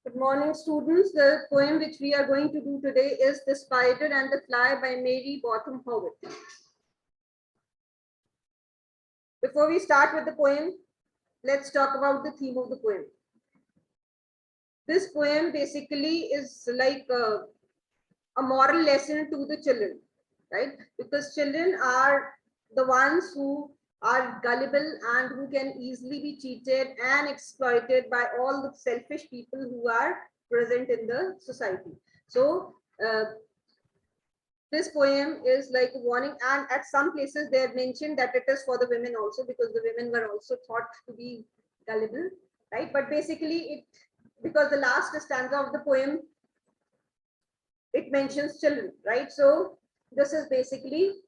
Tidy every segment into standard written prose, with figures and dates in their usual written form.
Good morning, students. The poem which we are going to do today is The Spider and the Fly by Mary Botham Howitt. Before we start with the poem, let's talk about the theme of the poem. This poem basically is like a moral lesson to the children, right? Because children are the ones who are gullible and who can easily be cheated and exploited by all the selfish people who are present in the society. So this poem is like a warning, and at some places they have mentioned that it is for the women also, because the women were also thought to be gullible, right? But basically it, because the last stanza of the poem, it mentions children, right? So this is basically,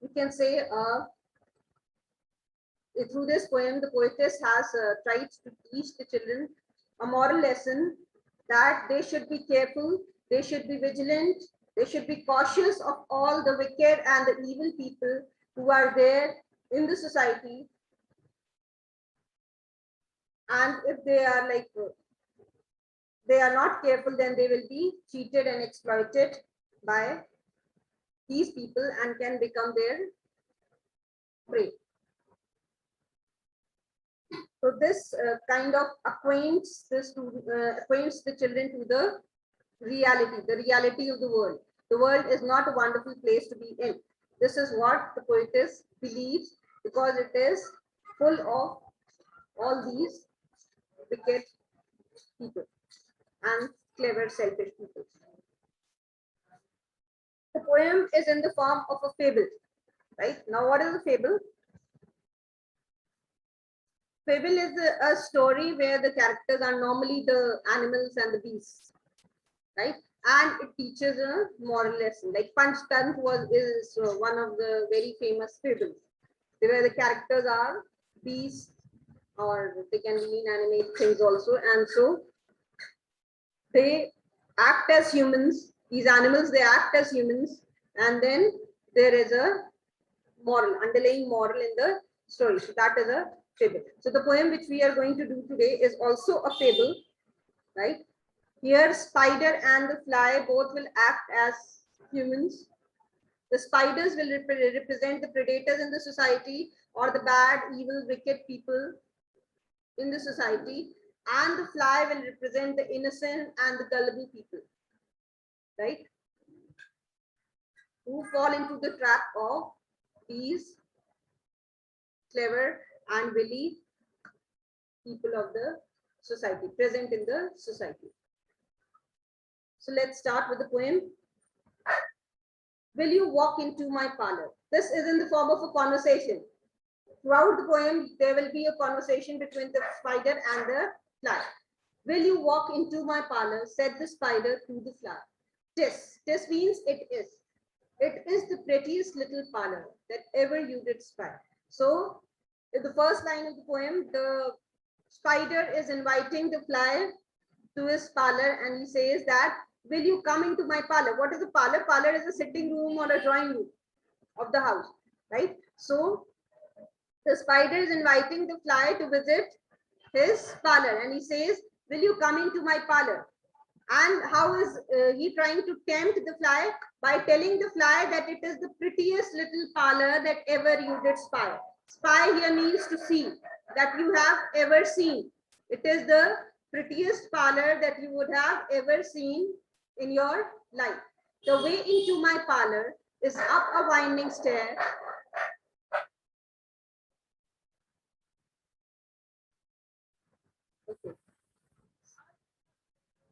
we can say, through this poem, the poetess has tried to teach the children a moral lesson that they should be careful, they should be vigilant, they should be cautious of all the wicked and the evil people who are there in the society. And if they are like, they are not careful, then they will be cheated and exploited by these people and can become their prey. So this kind of acquaints the children to the reality of the world. The world is not a wonderful place to be in. This is what the poetess believes, because it is full of all these wicked people and clever, selfish people. The poem is in the form of a fable, right? Now, what is a fable? Fable is a story where the characters are normally the animals and the beasts, right? And it teaches a moral lesson. Like Panchtantra is one of the very famous fables, where the characters are beasts, or they can be inanimate things also, and so they act as humans. These animals, they act as humans, and then there is a moral, underlying moral in the story. So that is a fable. So the poem which we are going to do today is also a fable, right? Here, spider and the fly both will act as humans. The spiders will represent the predators in the society, or the bad, evil, wicked people in the society, and the fly will represent the innocent and the gullible people, right? Who fall into the trap of these clever and wily people of the society, present in the society. So let's start with the poem. Will you walk into my parlor? This is in the form of a conversation. Throughout the poem, there will be a conversation between the spider and the fly. Will you walk into my parlor? Said the spider to the fly. Tis means it is. It is the prettiest little parlor that ever you did spy. So, in the first line of the poem, the spider is inviting the fly to his parlor, and he says that, will you come into my parlor? What is a parlor? Parlor is a sitting room or a drawing room of the house, right? So the spider is inviting the fly to visit his parlor, and he says, will you come into my parlor? And how is he trying to tempt the fly? By telling the fly that it is the prettiest little parlor that ever you did spy. Spy here means to see, that you have ever seen. It is the prettiest parlor that you would have ever seen in your life. The way into my parlor is up a winding stair. Okay.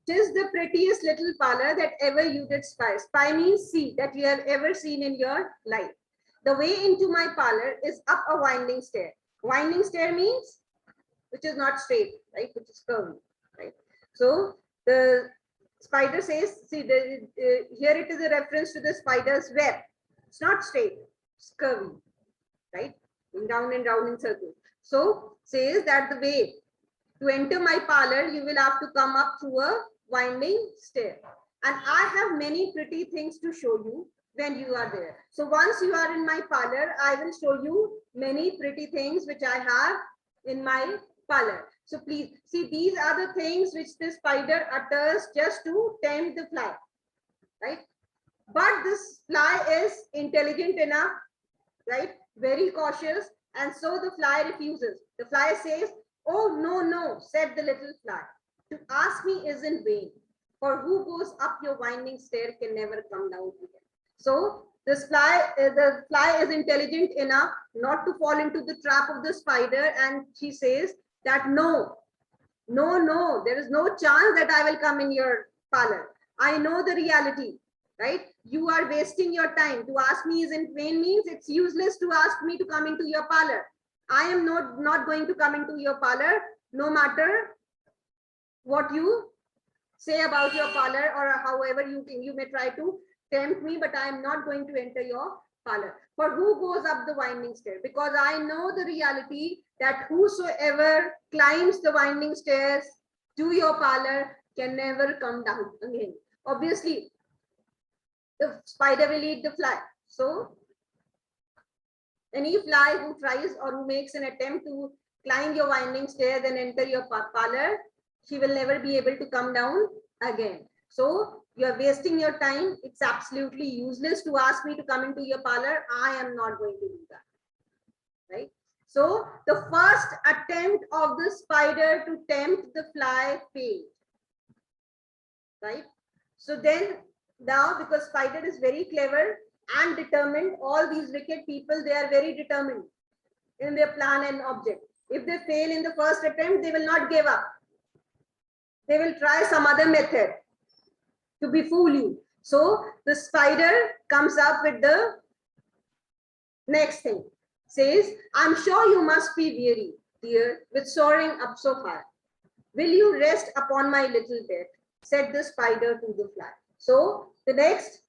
'Tis the prettiest little parlor that ever you did spy. Spy means see, that you have ever seen in your life. The way into my parlor is up a winding stair. Winding stair means which is not straight, right? Which is curvy, right? So the spider says, see, here it is a reference to the spider's web. It's not straight, it's curvy, right? Round and round in circles. So says that the way to enter my parlor, you will have to come up through a winding stair. And I have many pretty things to show you when you are there. So once you are in my parlor, I will show you many pretty things which I have in my parlor. So please see, these are the things which the spider utters just to tempt the fly, right? But this fly is intelligent enough, right? Very cautious. And so the fly refuses. The fly says, "Oh, no, no," said the little fly. "To ask me is in vain, for who goes up your winding stair can never come down again." So the fly is intelligent enough not to fall into the trap of the spider. And she says that, "No, no, no, there is no chance that I will come in your parlor. I know the reality, right? You are wasting your time. To ask me is in vain means it's useless to ask me to come into your parlor. I am not going to come into your parlor, no matter what you say about your parlor, or however you may try to tempt me, but I am not going to enter your parlor. For who goes up the winding stair? Because I know the reality that whosoever climbs the winding stairs to your parlor can never come down again." Obviously, the spider will eat the fly. So any fly who tries or who makes an attempt to climb your winding stairs and enter your parlor, she will never be able to come down again. So you are wasting your time. It's absolutely useless to ask me to come into your parlor. I am not going to do that, right? So the first attempt of the spider to tempt the fly failed, right? So then now, because spider is very clever and determined, all these wicked people, they are very determined in their plan and object. If they fail in the first attempt, they will not give up. They will try some other method to befool you. So the spider comes up with the next thing. Says, "I'm sure you must be weary, dear, with soaring up so high. Will you rest upon my little bed?" said the spider to the fly. So the next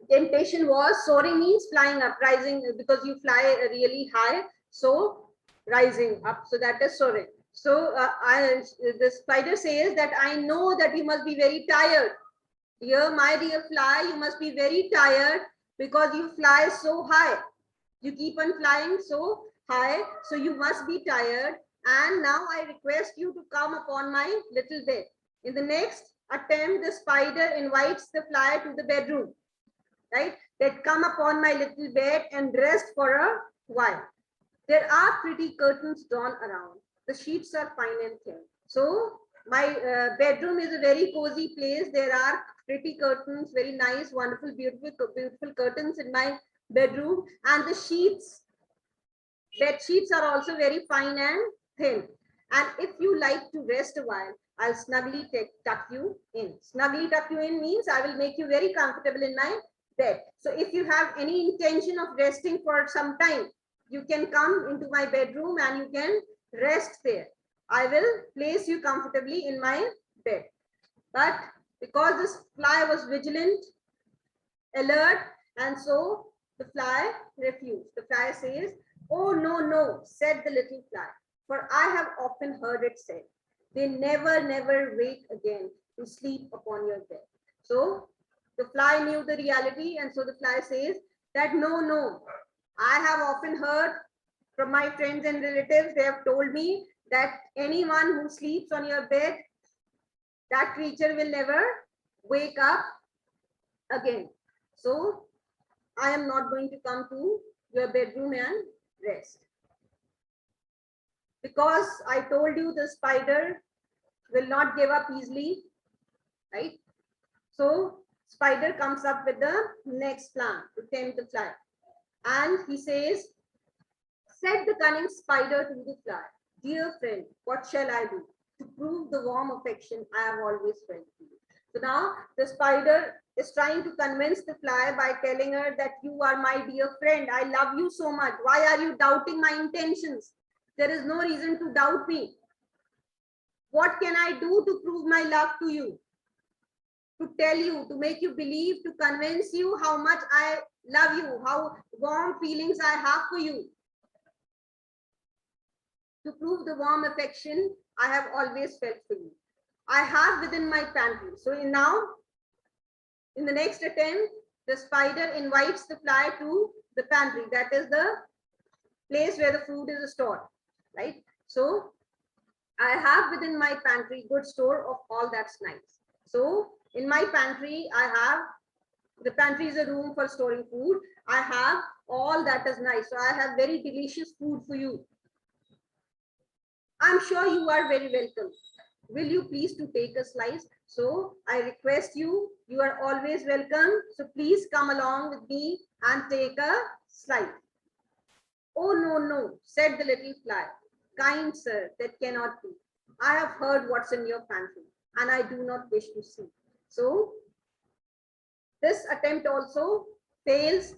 temptation was, soaring means flying up, rising, because you fly really high. So rising up. So that is soaring. So the spider says that, "I know that you must be very tired. Dear, my dear fly, you must be very tired because you fly so high. You keep on flying so high, so you must be tired. And now I request you to come upon my little bed." In the next attempt, the spider invites the fly to the bedroom, right? That, "Come upon my little bed and rest for a while. There are pretty curtains drawn around. The sheets are fine and thin." So my bedroom is a very cozy place. There are pretty curtains, very nice, wonderful, beautiful curtains in my bedroom. And the bed sheets are also very fine and thin. And if you like to rest a while, I'll snugly tuck you in. Snugly tuck you in means I will make you very comfortable in my bed. So if you have any intention of resting for some time, you can come into my bedroom and you can rest there. I will place you comfortably in my bed. But because this fly was vigilant, alert, and so the fly refused. The fly says, "Oh, no, no," said the little fly, "for I have often heard it said, they never, never wake again to sleep upon your bed." So the fly knew the reality, and so the fly says that, "No, no, I have often heard from my friends and relatives, they have told me that anyone who sleeps on your bed, that creature will never wake up again. So I am not going to come to your bedroom and rest. Because I told you the spider will not give up easily, right?" So spider comes up with the next plan to tempt the fly. And he says, said the cunning spider to the fly, "Dear friend, what shall I do to prove the warm affection I have always felt for you?" So now the spider is trying to convince the fly by telling her that, "You are my dear friend. I love you so much. Why are you doubting my intentions? There is no reason to doubt me. What can I do to prove my love to you? To tell you, to make you believe, to convince you how much I love you, how warm feelings I have for you. To prove the warm affection I have always felt for you. I have within my pantry." So now, in the next attempt, the spider invites the fly to the pantry. That is the place where the food is stored, right? So I have within my pantry good store of all that's nice. So in my pantry, I have, the pantry is a room for storing food. I have all that is nice. So I have very delicious food for you. I'm sure you are very welcome. Will you please to take a slice? So I request you, you are always welcome. So please come along with me and take a slice. Oh, no, no, said the little fly. Kind sir, that cannot be. I have heard what's in your pantry and I do not wish to see. So this attempt also fails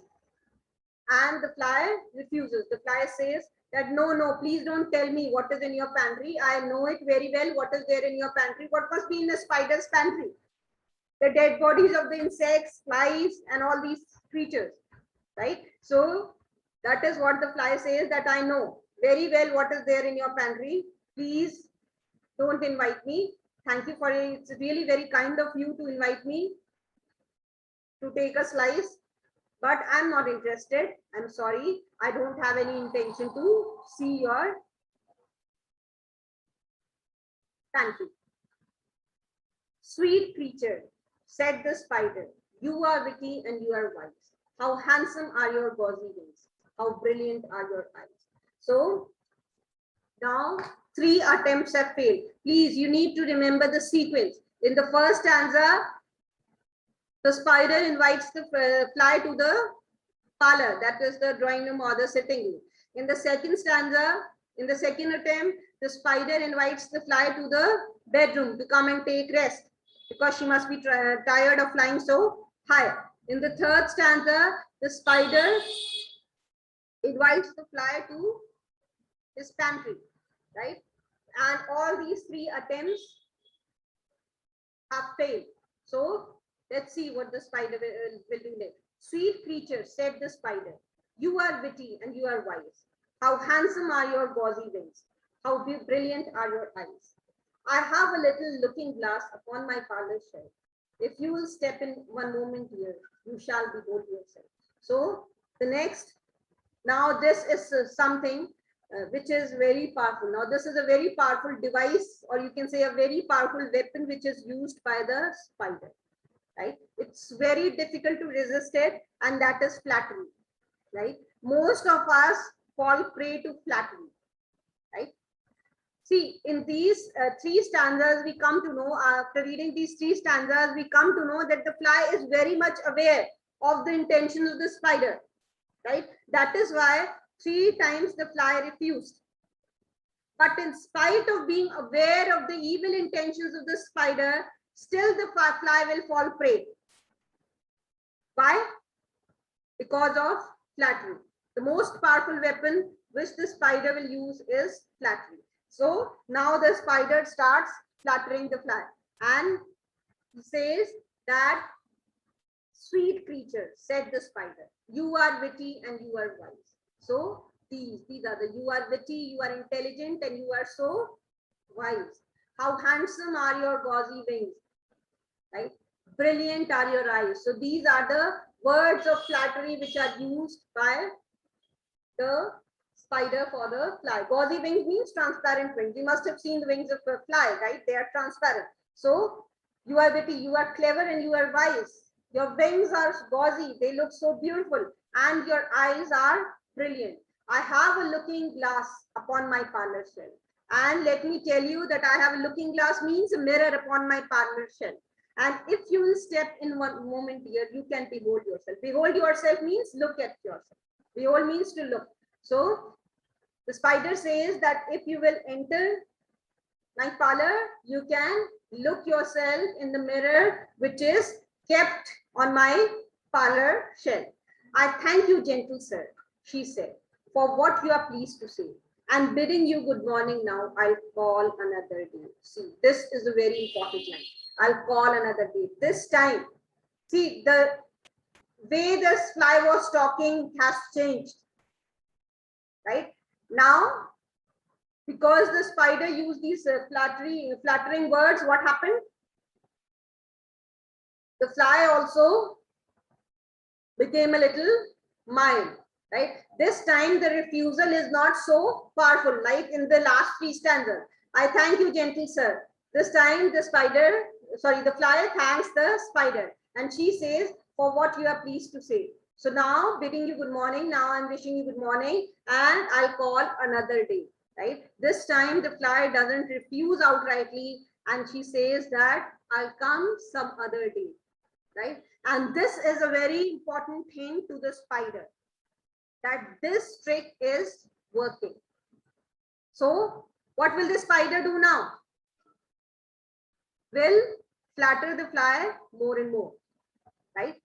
and the fly refuses. The fly says that no, no, please don't tell me what is in your pantry. I know it very well what is there in your pantry. What must be in a spider's pantry? The dead bodies of the insects, flies, and all these creatures, right? So that is what the fly says, that I know very well what is there in your pantry. Please don't invite me. Thank you for it. It's really very kind of you to invite me to take a slice, but I'm not interested. I'm sorry. I don't have any intention to see your pantry. Sweet creature, said the spider, you are witty and you are wise. How handsome are your gauzy wings. How brilliant are your eyes. So now 3 attempts have failed. Please, you need to remember the sequence. In the first stanza, the spider invites the fly to the parlor, that is the drawing room or the sitting room. In the second stanza, in the second attempt, the spider invites the fly to the bedroom to come and take rest because she must be tired of flying so high. In the third stanza, the spider invites the fly to his pantry, right? And all these 3 attempts have failed. So let's see what the spider will do next. Sweet creature, said the spider, you are witty and you are wise. How handsome are your gauzy wings. How brilliant are your eyes. I have a little looking glass upon my parlor shelf. If you will step in one moment here, you shall behold yourself. So the next, now this is something which is very powerful. Now this is a very powerful device, or you can say a very powerful weapon which is used by the spider, right? It's very difficult to resist it, and that is flattery, right? Most of us fall prey to flattery, right? See, in these 3 stanzas, we come to know, after reading these 3 stanzas, we come to know that the fly is very much aware of the intentions of the spider, right? That is why 3 times the fly refused. But in spite of being aware of the evil intentions of the spider, still the fly will fall prey. Why? Because of flattery. The most powerful weapon which the spider will use is flattery. So now the spider starts flattering the fly and says that, sweet creature, said the spider, you are witty and you are wise. So these are the, you are witty, you are intelligent, and you are so wise. How handsome are your gauzy wings, right? Brilliant are your eyes. So these are the words of flattery which are used by the spider for the fly. Gauzy wings means transparent wings. You must have seen the wings of a fly, right? They are transparent. So you are witty, you are clever, and you are wise. Your wings are gauzy, they look so beautiful, and your eyes are brilliant. I have a looking glass upon my parlor shelf. And let me tell you that I have a looking glass means a mirror upon my parlor shelf. And if you will step in one moment here, you can behold yourself. Behold yourself means look at yourself. Behold means to look. So the spider says that if you will enter my parlor, you can look yourself in the mirror which is kept on my parlor shelf. I thank you, gentle sir, she said, for what you are pleased to say. And bidding you good morning now, I'll call another day. See, this is a very important line. I'll call another day. This time, see, the way the fly was talking has changed, right? Now, because the spider used these flattering words, what happened? The fly also became a little mild, right? This time the refusal is not so powerful like in the last 3 stanzas. I thank you, gentle sir. This time the fly thanks the spider and she says, for what you are pleased to say. So now bidding you good morning. Now I'm wishing you good morning and I'll call another day, right? This time the fly doesn't refuse outrightly and she says that I'll come some other day, right? And this is a very important thing to the spider, that this trick is working. So what will the spider do now? Will flatter the fly more and more, right?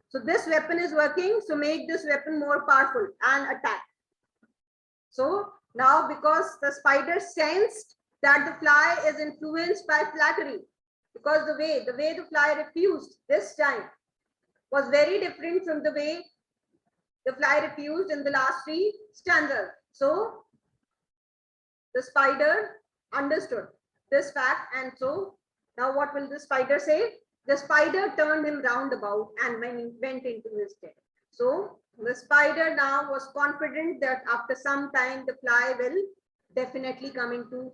So this weapon is working, so make this weapon more powerful and attack. So now because the spider sensed that the fly is influenced by flattery, because the way the fly refused this time was very different from the way the fly refused in the last three stanzas. So the spider understood this fact, and so now what will the spider say? The spider turned him round about and went into his den. So the spider now was confident that after some time the fly will definitely come into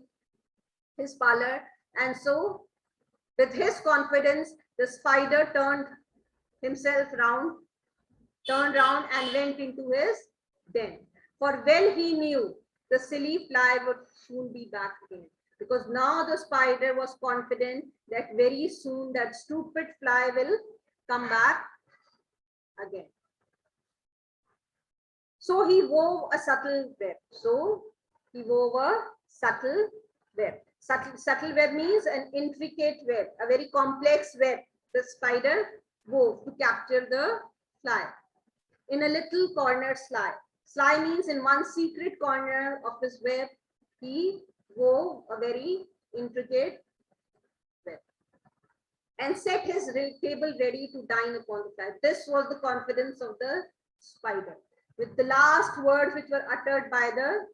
his parlor. And so with his confidence, the spider turned round and went into his den. For well he knew the silly fly would soon be back again. Because now the spider was confident that very soon that stupid fly will come back again. So he wove a subtle web. Subtle web means an intricate web, a very complex web the spider wove to capture the fly. In a little corner sly. Sly means in one secret corner of his web, he wove a very intricate web and set his table ready to dine upon the fly. This was the confidence of the spider. With the last words which were uttered by the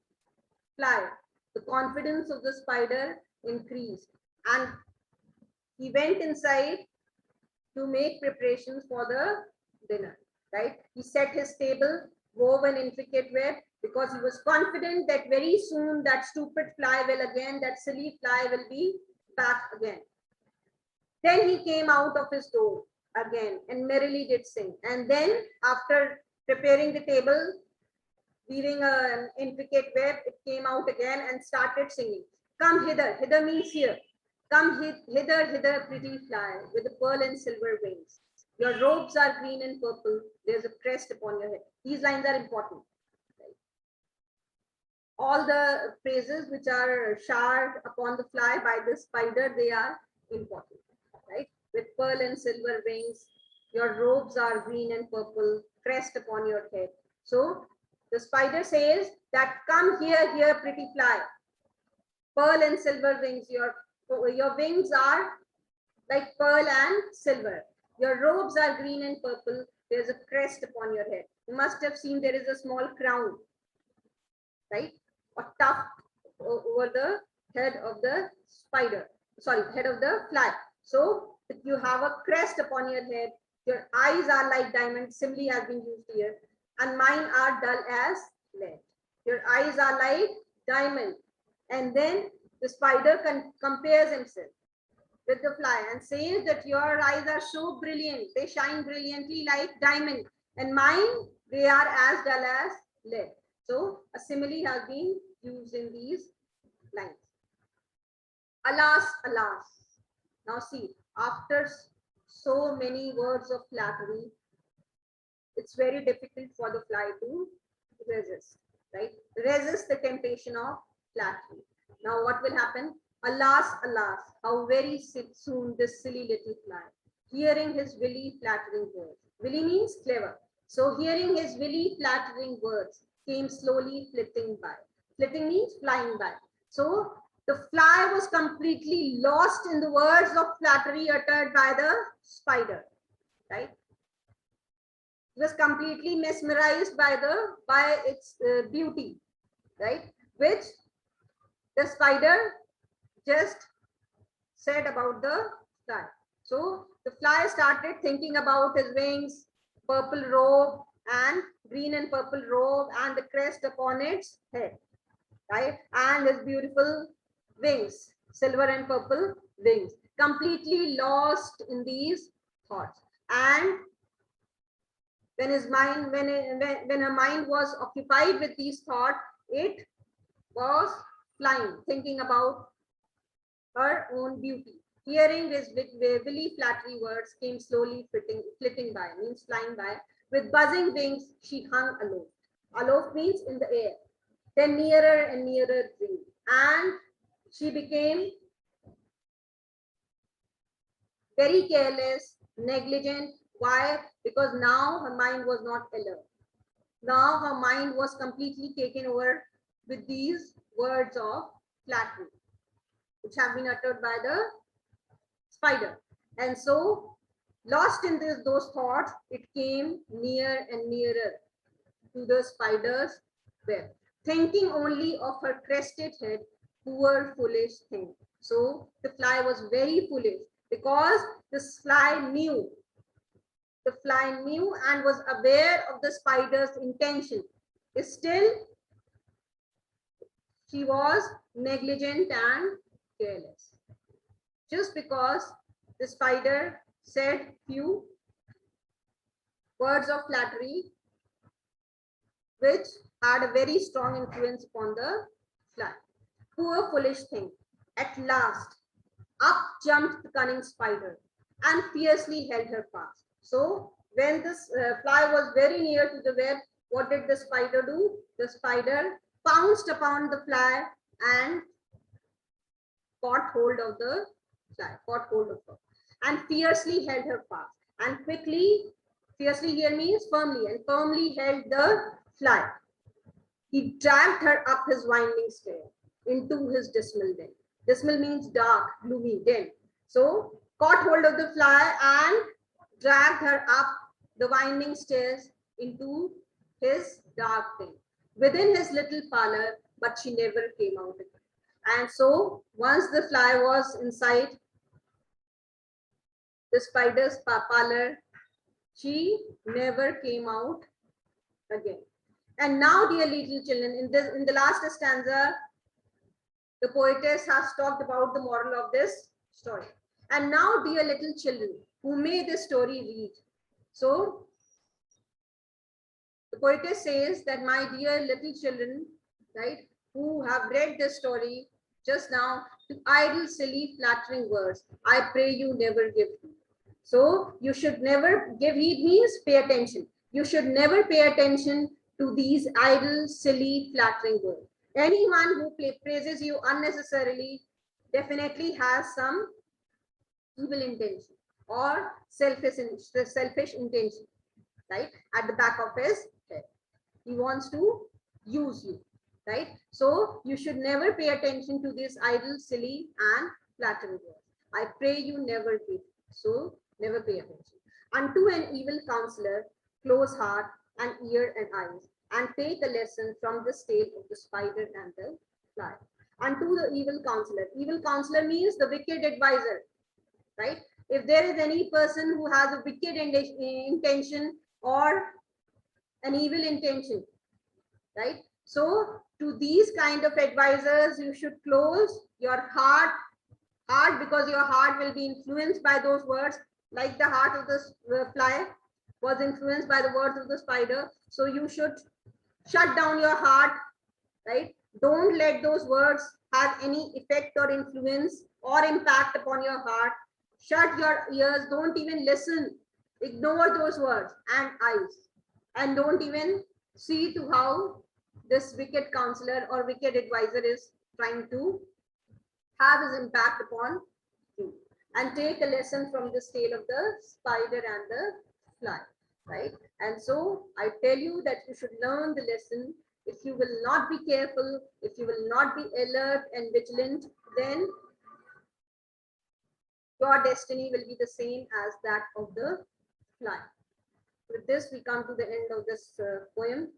fly, the confidence of the spider increased and he went inside to make preparations for the dinner, right? He set his table, wove an intricate web because he was confident that very soon that stupid fly that silly fly will be back again. Then he came out of his door again and merrily did sing. And then after preparing the table, weaving an intricate web, it came out again and started singing. Come hither, hither means here. Come hither, hither, pretty fly, with the pearl and silver wings. Your robes are green and purple. There's a crest upon your head. These lines are important. Right? All the phrases which are showered upon the fly by the spider, they are important. Right? With pearl and silver wings, your robes are green and purple, crest upon your head. So the spider says that come here, pretty fly. Pearl and silver wings, your wings are like pearl and silver. Your robes are green and purple. There's a crest upon your head. You must have seen there is a small crown, right? A tuft over the head of the head of the fly. So if you have a crest upon your head, your eyes are like diamonds, simile has been used here, and mine are dull as lead. Your eyes are like diamond. And then the spider compares himself with the fly and says that your eyes are so brilliant, they shine brilliantly like diamond, and mine, they are as dull as lead. So a simile has been used in these lines. Alas, alas. Now see, after so many words of flattery, it's very difficult for the fly to resist, right? Resist the temptation of flattery. Now what will happen? Alas, alas, how very soon this silly little fly, hearing his willy flattering words. Willy means clever. So hearing his willy flattering words came slowly flitting by. Flitting means flying by. So the fly was completely lost in the words of flattery uttered by the spider, right? It was completely mesmerized by its beauty, right? Which the spider just said about the fly. So the fly started thinking about his wings, purple robe and green and purple robe and the crest upon its head, right? And his beautiful wings, silver and purple wings, completely lost in these thoughts. And when his mind, when her mind was occupied with these thoughts, it was flying, thinking about her own beauty. Hearing his willy flattery words came slowly flitting by, means flying by. With buzzing wings, she hung aloft. Aloft means in the air. Then nearer and nearer drew. And she became very careless, negligent. Why? Because now her mind was not alert. Now her mind was completely taken over with these words of flattery, which have been uttered by the spider. And so, lost in those thoughts, it came near and nearer to the spider's web, thinking only of her crested head, poor foolish thing. So the fly was very foolish because this fly knew. The fly knew and was aware of the spider's intention. Still, she was negligent and careless. Just because the spider said few words of flattery, which had a very strong influence upon the fly. Poor foolish thing. At last, up jumped the cunning spider and fiercely held her fast. So, when this fly was very near to the web, what did the spider do? The spider pounced upon the fly and caught hold of the fly, caught hold of her, and fiercely held her fast. And quickly, fiercely here means firmly, and firmly held the fly. He dragged her up his winding stair into his dismal den. Dismal means dark, gloomy den. So, caught hold of the fly and dragged her up the winding stairs into his dark den within his little parlor, but she never came out again. And so, once the fly was inside the spider's parlor, she never came out again. And now, dear little children, in the last stanza, the poetess has talked about the moral of this story. And now, dear little children, who may this story read? So, the poetess says that my dear little children, right, who have read this story just now, to idle, silly, flattering words, I pray you never give heed. So, you should never give heed means pay attention. You should never pay attention to these idle, silly, flattering words. Anyone who praises you unnecessarily definitely has some evil intention or selfish intention, right, at the back of his head. He wants to use you, right? So you should never pay attention to this idle, silly, and flattering words. I pray you never give. So never pay attention. Unto an evil counselor, close heart and ear and eyes, and take a lesson from the tale of the spider and the fly. Unto the evil counselor means the wicked advisor, right? If there is any person who has a wicked intention or an evil intention, right? So to these kind of advisors, you should close your heart because your heart will be influenced by those words, like the heart of the fly was influenced by the words of the spider. So you should shut down your heart, right? Don't let those words have any effect or influence or impact upon your heart. Shut your ears, don't even listen. Ignore those words and eyes, and don't even see to how this wicked counselor or wicked advisor is trying to have his impact upon you. And take a lesson from this tale of the spider and the fly, right? And so I tell you that you should learn the lesson. If you will not be careful, if you will not be alert and vigilant, then your destiny will be the same as that of the fly. With this, we come to the end of this poem.